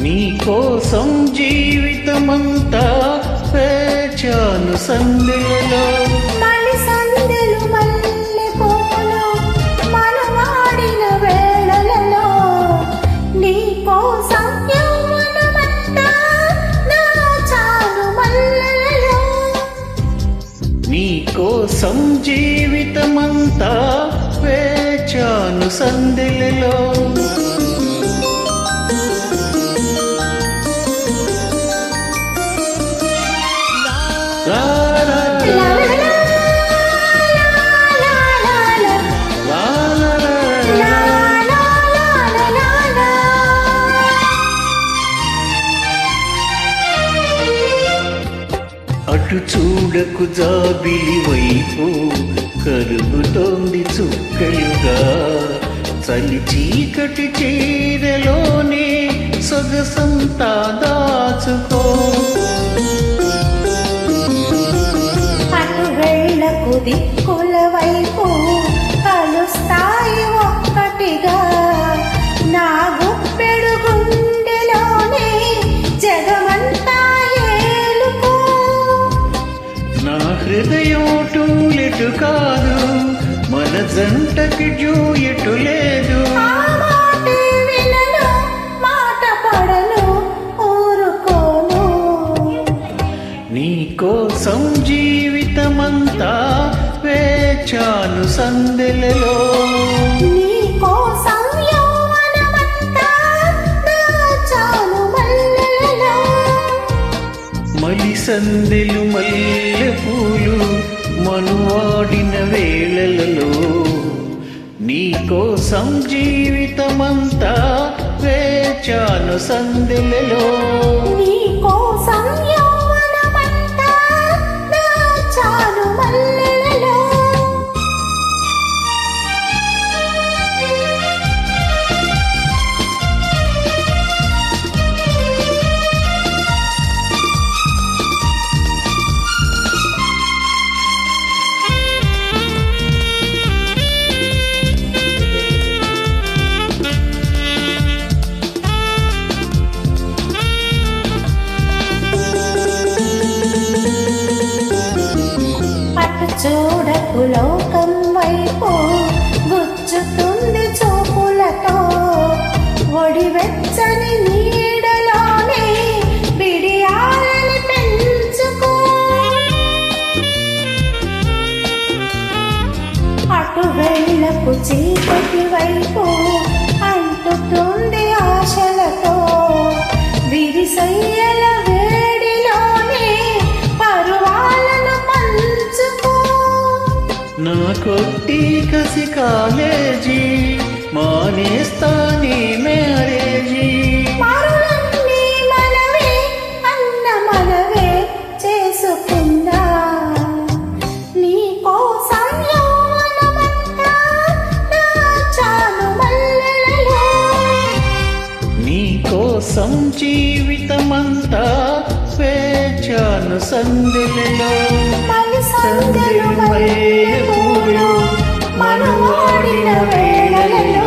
నీ కోసం జీవితమంతా వేచాను సందులలో మలి సందెలు మల్లె పూలు మనవాడిన వేళలలో నీ కోసం యవ్వనమంతా నాచాను మల్లెలలో నీ కోసం జీవితమంతా వేచాను సందులలో అటు చూడకు జాబిలి వైపు కరుగుతోంది చుక్కలుగా చలి చీకటి చీరలోనే సొగసంతా దాచుకో అటు వేళకు దిక్కుల వైపు కలుస్తాయి ఒక్కటిగా నా గుప్పెడు గుండెలోనే జగమంతా ఏలుకో నా హృదయం టూలెటు కాదు మన జంటకి జూయటు లేదు ఆ మాటే వినను మాట పడను ఊరుకోను నీ కోసం జీవితమంతా వేచాను సందెలలో నీ కోసం యవ్వనమంతా దాచాను మల్లెలలో మలి సందెలు మల్లె పూలు మనువాడిన వేళలలో నీ కోసం జీవితమంతా వేచాను సందెలలో నీ కోసం యవ్వనమంతా దాచాను మల్లెలలో అటు చూడకు లోకం వైపు గుచ్చుతుంది చూపులతో ఒడి వెచ్చని నీడలోనే బిడియాలని పెంచుకో అటు వెళ్ళకు చీకటి వైపు అంటుతుంది ఆశలతో విరిసయ్యల వేడిలోనే పరువాలను పంచుకో నా కొట్టి కసి కాలేజీ మానేస్తా నీ మ్యారేజీ మరులన్నీ మనవే అన్న మనవే చేసుకుందా నీ కోసం యవ్వనమంతా దాచాను మల్లెలలో నీ కోసం జీవితమంతా వేచాను సందెలలో మలి సందెలు మల్లె పూలు మనవాడిన వేళలలో